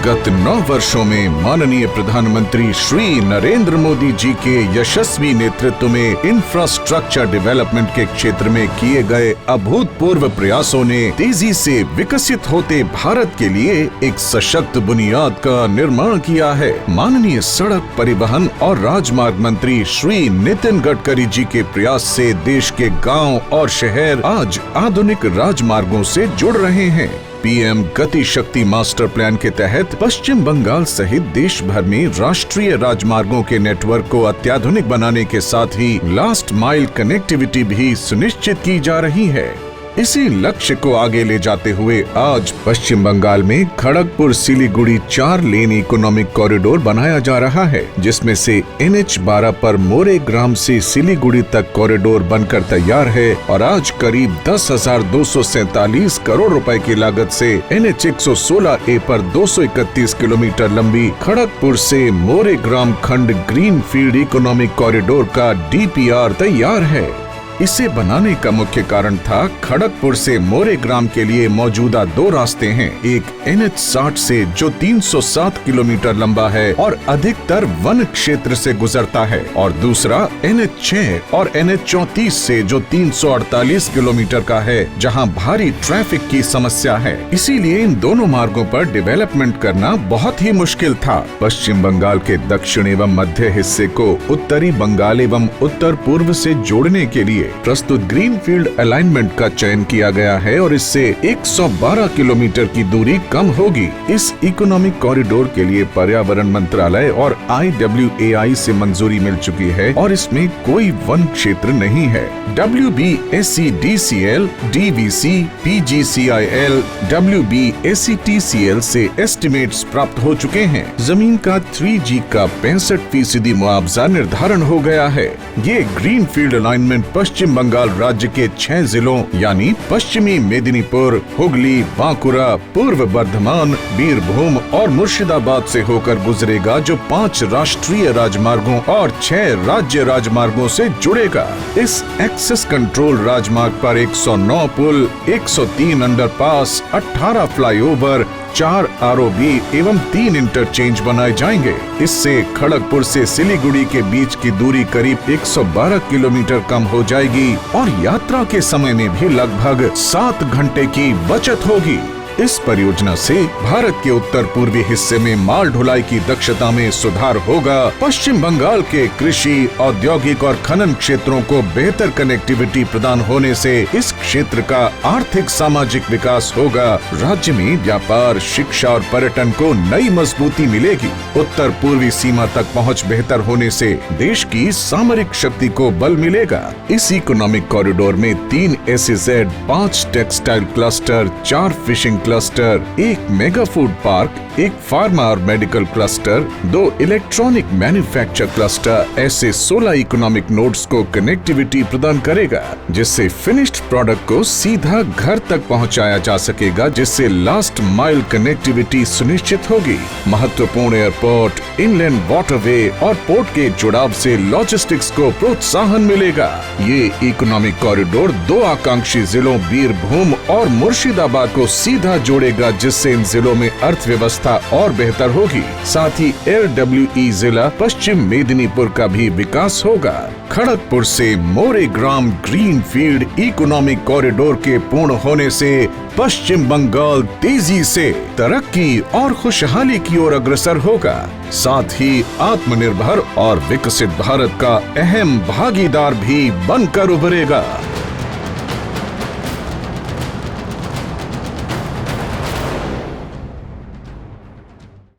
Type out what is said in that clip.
गत 9 वर्षों में माननीय प्रधानमंत्री श्री नरेंद्र मोदी जी के यशस्वी नेतृत्व में इंफ्रास्ट्रक्चर डेवलपमेंट के क्षेत्र में किए गए अभूतपूर्व प्रयासों ने तेजी से विकसित होते भारत के लिए एक सशक्त बुनियाद का निर्माण किया है। माननीय सड़क परिवहन और राजमार्ग मंत्री श्री नितिन गडकरी जी के प्रयास से देश के गांव और शहर आज आधुनिक राजमार्गों से जुड़ रहे हैं। पीएम गति शक्ति मास्टर प्लान के तहत पश्चिम बंगाल सहित देश भर में राष्ट्रीय राजमार्गों के नेटवर्क को अत्याधुनिक बनाने के साथ ही लास्ट माइल कनेक्टिविटी भी सुनिश्चित की जा रही है। इसी लक्ष्य को आगे ले जाते हुए आज पश्चिम बंगाल में खड़गपुर सिलीगुड़ी 4 लेन इकोनॉमिक कॉरिडोर बनाया जा रहा है, जिसमें से NH12 पर मोरेग्राम से सिलीगुड़ी तक कॉरिडोर बनकर तैयार है और आज करीब 10,247 करोड़ रुपए की लागत से NH116A पर 231 किलोमीटर लंबी खड़गपुर से मोरेग्राम खंड ग्रीन फील्ड इकोनॉमिक कॉरिडोर का DPR तैयार है। इसे बनाने का मुख्य कारण था खड़गपुर से मोरेग्राम के लिए मौजूदा 2 रास्ते हैं, एक NH60 से जो 307 किलोमीटर लंबा है और अधिकतर वन क्षेत्र से गुजरता है, और दूसरा NH6 और NH34 से जो 348 किलोमीटर का है, जहां भारी ट्रैफिक की समस्या है। इसीलिए इन दोनों मार्गों पर डेवलपमेंट करना बहुत ही मुश्किल था। पश्चिम बंगाल के दक्षिण एवं मध्य हिस्से को उत्तरी बंगाल एवं उत्तर पूर्व से जोड़ने के लिए प्रस्तुत ग्रीनफील्ड अलाइनमेंट का चयन किया गया है और इससे 112 किलोमीटर की दूरी कम होगी। इस इकोनॉमिक कॉरिडोर के लिए पर्यावरण मंत्रालय और IWAI से मंजूरी मिल चुकी है और इसमें कोई वन क्षेत्र नहीं है। WBSEDCL, DVC, PGCIL, WBSETCL से एस्टिमेट्स प्राप्त हो चुके हैं। जमीन का 3G का 65% मुआवजा निर्धारण हो गया है। ये ग्रीनफील्ड अलाइनमेंट पश्चिम बंगाल राज्य के 6 जिलों यानी पश्चिमी मेदिनीपुर, हुगली, बांकुरा, पूर्व बर्धमान, बीरभूम और मुर्शिदाबाद से होकर गुजरेगा, जो 5 राष्ट्रीय राजमार्गों और 6 राज्य राजमार्गों से जुड़ेगा। इस एक्सेस कंट्रोल राजमार्ग पर 109 पुल, 103 अंडरपास, 18 फ्लाईओवर, 4 ROB एवं 3 इंटरचेंज बनाए जाएंगे। इससे खड़गपुर से सिलीगुड़ी के बीच की दूरी करीब 112 किलोमीटर कम हो जाएगी और यात्रा के समय में भी लगभग 7 घंटे की बचत होगी। इस परियोजना से भारत के उत्तर पूर्वी हिस्से में माल ढुलाई की दक्षता में सुधार होगा। पश्चिम बंगाल के कृषि, औद्योगिक और खनन क्षेत्रों को बेहतर कनेक्टिविटी प्रदान होने से इस क्षेत्र का आर्थिक सामाजिक विकास होगा। राज्य में व्यापार, शिक्षा और पर्यटन को नई मजबूती मिलेगी। उत्तर पूर्वी सीमा तक पहुंच बेहतर होने से देश की सामरिक शक्ति को बल मिलेगा। इस इकोनॉमिक कॉरिडोर में 3 SEZ, 5 textile cluster, 4 fishing cluster, 1 mega food park, 1 pharma और medical cluster, 2 electronic manufacture cluster, ऐसे 16 इकोनॉमिक नोड्स को कनेक्टिविटी प्रदान करेगा, जिससे फिनिश्ड प्रोडक्ट को सीधा घर तक पहुंचाया जा सकेगा, जिससे लास्ट माइल कनेक्टिविटी सुनिश्चित होगी। महत्वपूर्ण एयरपोर्ट, इनलैंड वाटरवे और पोर्ट के जुड़ाव से लॉजिस्टिक्स को प्रोत्साहन मिलेगा। ये इकोनॉमिक कॉरिडोर 2 आकांक्षी जिलों बीरभूम और मुर्शिदाबाद को सीधा जोड़ेगा, जिससे इन जिलों में अर्थव्यवस्था और बेहतर होगी। साथ ही LWE जिला पश्चिम मेदिनीपुर का भी विकास होगा। खड़गपुर से मोरेग्राम ग्रीन फील्ड इकोनॉमिक कॉरिडोर के पूर्ण होने से पश्चिम बंगाल तेजी से तरक्की और खुशहाली की ओर अग्रसर होगा। साथ ही आत्मनिर्भर और विकसित भारत का अहम भागीदार भी बनकर उभरेगा।